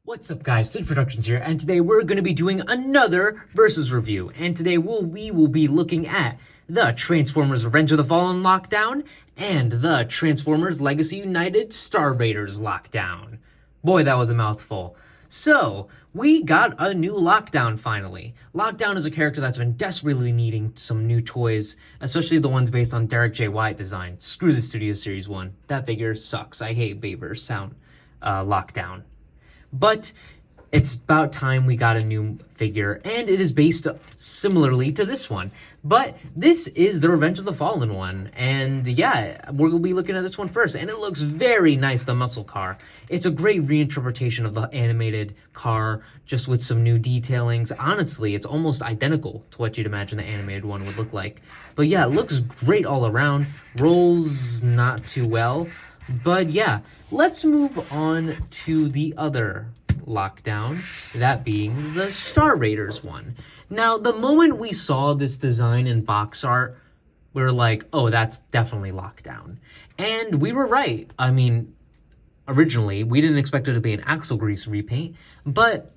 What's up guys, Stitch Productions here, and today we're going to be doing another Versus review, and today we will be looking at the Transformers Revenge of the Fallen Lockdown and the Transformers Legacy United Star Raiders Lockdown. Boy, that was a mouthful. So, we got a new Lockdown finally. Lockdown is a character that's been desperately needing some new toys, especially the ones based on Derek J. Wyatt design. Screw the Studio Series 1. That figure sucks. I hate Baber's sound. Lockdown. But it's about time we got a new figure, and it is based similarly to this one. But this is the Revenge of the Fallen one, and yeah, we're going to be looking at this one first, and it looks very nice, the muscle car. It's a great reinterpretation of the animated car, just with some new detailings. Honestly, it's almost identical to what you'd imagine the animated one would look like. But yeah, it looks great all around. Rolls not too well. But yeah, let's move on to the other Lockdown, that being the Star Raiders one. Now, the moment we saw this design in box art, we were like, oh, that's definitely Lockdown. And we were right. I mean, originally, we didn't expect it to be an axle grease repaint, but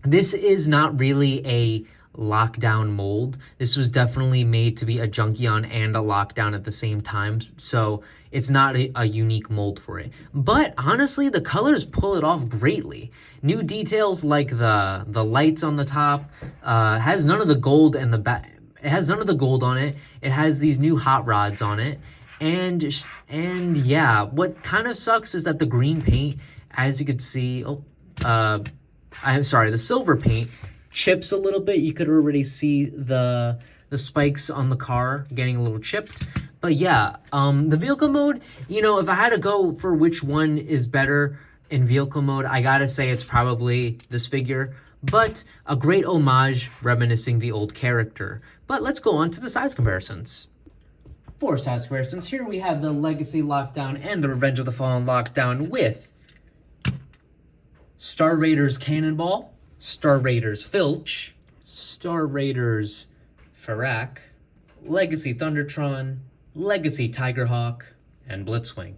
this is not really a Lockdown mold. This was definitely made to be a Junkion and a Lockdown at the same time, so it's not a unique mold for it. But honestly, the colors pull it off greatly. New details like the lights on the top has none of the gold and the back. It has none of the gold on it. It has these new hot rods on it, and yeah, what kind of sucks is that the green paint, as you could see, I'm sorry, the silver paint chips a little bit. You could already see the spikes on the car getting a little chipped. But yeah, the vehicle mode, you know, if I had to go for which one is better in vehicle mode, I gotta say it's probably this figure. But a great homage reminiscing the old character. But let's go on to the size comparisons. For size comparisons, here we have the Legacy Lockdown and the Revenge of the Fallen Lockdown with Star Raiders Cannonball, Star Raiders Filch, Star Raiders Farak, Legacy Thundertron, Legacy Tigerhawk, and Blitzwing.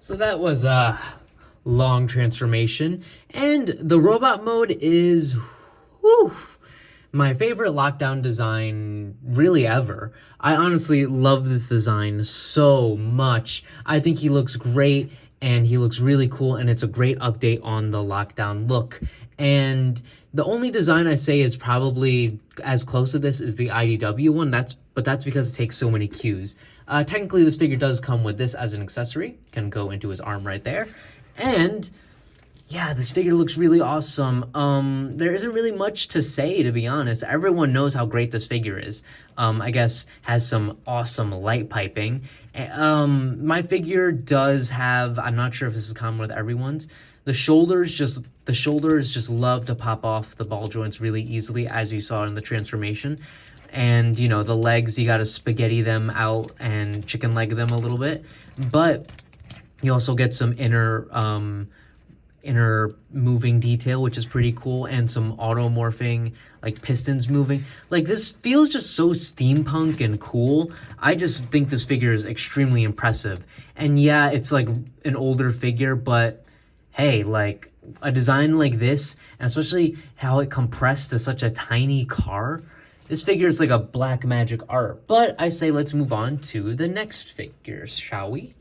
So that was a long transformation, and the robot mode is, whew, my favorite Lockdown design really ever. I honestly love this design so much. I think he looks great, and he looks really cool, and it's a great update on the Lockdown look. And the only design I say is probably as close to this is the IDW one, but that's because it takes so many cues. Technically, this figure does come with this as an accessory. Can go into his arm right there. And yeah, this figure looks really awesome. There isn't really much to say, to be honest. Everyone knows how great this figure is. I guess has some awesome light piping. My figure does have, I'm not sure if this is common with everyone's, the shoulders just love to pop off the ball joints really easily, as you saw in the transformation. And, you know, the legs, you gotta spaghetti them out and chicken leg them a little bit. But you also get some inner moving detail, which is pretty cool, and some auto-morphing, like pistons moving. Like, this feels just so steampunk and cool. I just think this figure is extremely impressive. And yeah, it's like an older figure, but hey, like, a design like this, and especially how it compressed to such a tiny car, this figure is like a black magic art. But I say let's move on to the next figures, shall we?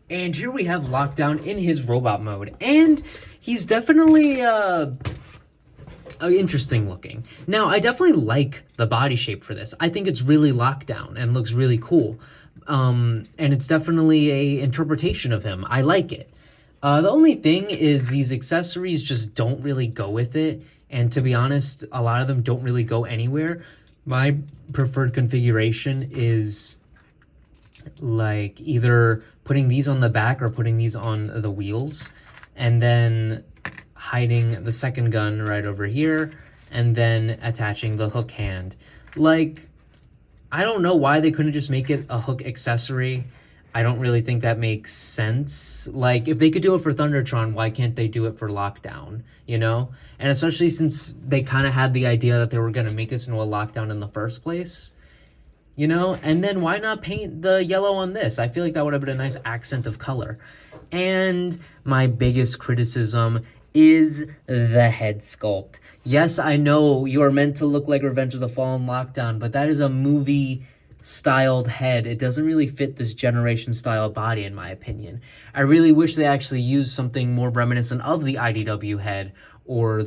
And here we have Lockdown in his robot mode, and he's definitely interesting looking. Now, I definitely like the body shape for this. I think it's really Lockdown and looks really cool. And it's definitely a interpretation of him. I like it. The only thing is these accessories just don't really go with it. And to be honest, a lot of them don't really go anywhere. My preferred configuration is like either putting these on the back or putting these on the wheels, and then hiding the second gun right over here, and then attaching the hook hand. Like, I don't know why they couldn't just make it a hook accessory. I don't really think that makes sense. Like, if they could do it for Thundertron, why can't they do it for Lockdown, you know? And especially since they kind of had the idea that they were going to make this into a Lockdown in the first place, you know? And then why not paint the yellow on this? I feel like that would have been a nice accent of color. And my biggest criticism is the head sculpt. Yes, I know you are meant to look like Revenge of the Fallen Lockdown, but that is a movie-styled head. It doesn't really fit this generation-style body, in my opinion. I really wish they actually used something more reminiscent of the IDW head, or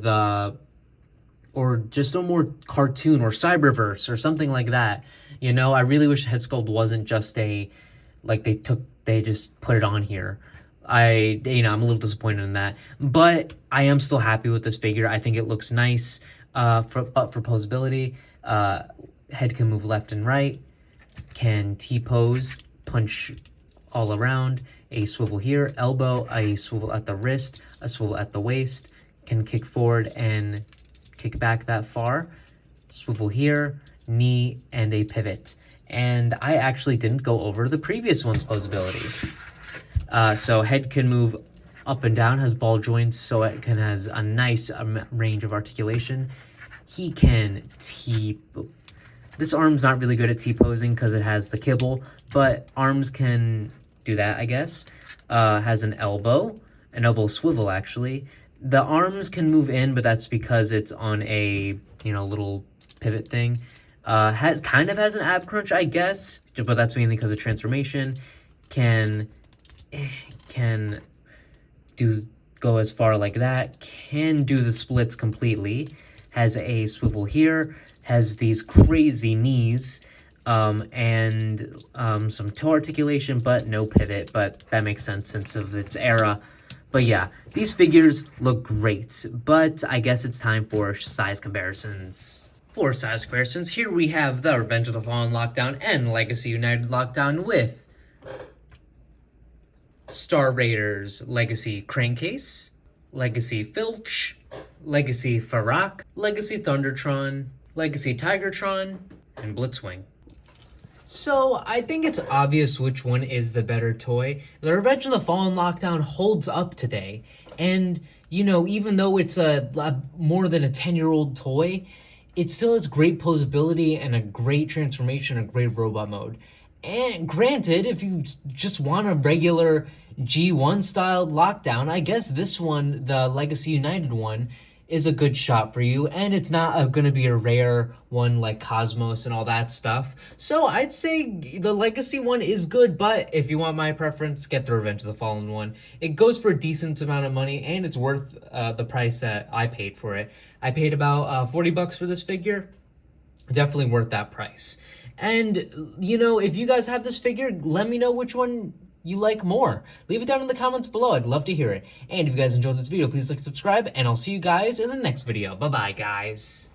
just a more cartoon, or Cyberverse, or something like that. You know, I really wish the head sculpt wasn't just they just put it on here. I'm a little disappointed in that, but I am still happy with this figure. I think it looks nice. For posability, head can move left and right, can T-pose, punch all around, a swivel here, elbow, a swivel at the wrist, a swivel at the waist, can kick forward and kick back that far, swivel here, knee, and a pivot. And I actually didn't go over the previous one's posability. So head can move up and down, has ball joints, so it has a nice range of articulation. He can this arm's not really good at T-posing because it has the kibble, but arms can do that, I guess. Has an elbow swivel, actually. The arms can move in, but that's because it's on a, little pivot thing. Has an ab crunch, I guess, but that's mainly because of transformation. Can go as far like that, can do the splits completely, has a swivel here, has these crazy knees, and some toe articulation, but no pivot, but that makes sense since of its era. But yeah, these figures look great, but I guess it's time for size comparisons. For size comparisons, here we have the Revenge of the Fallen Lockdown and Legacy United Lockdown with Star Raiders Legacy Crankcase, Legacy Filch, Legacy Farak, Legacy Thundertron, Legacy Tigertron, and Blitzwing. So, I think it's obvious which one is the better toy. The Revenge of the Fallen Lockdown holds up today, and, even though it's a more than a 10-year-old toy, it still has great posability and a great transformation, a great robot mode. And granted, if you just want a regular G1 styled Lockdown, I guess this one, the Legacy United one, is a good shot for you, and it's not going to be a rare one like Cosmos and all that stuff. So I'd say the Legacy one is good, but if you want my preference, get the Revenge of the Fallen one. It goes for a decent amount of money, and it's worth the price that I paid for it. I paid about $40 for this figure. Definitely worth that price. And, if you guys have this figure, let me know which one you like more. Leave it down in the comments below. I'd love to hear it. And if you guys enjoyed this video, please like and subscribe, and I'll see you guys in the next video. Bye-bye, guys.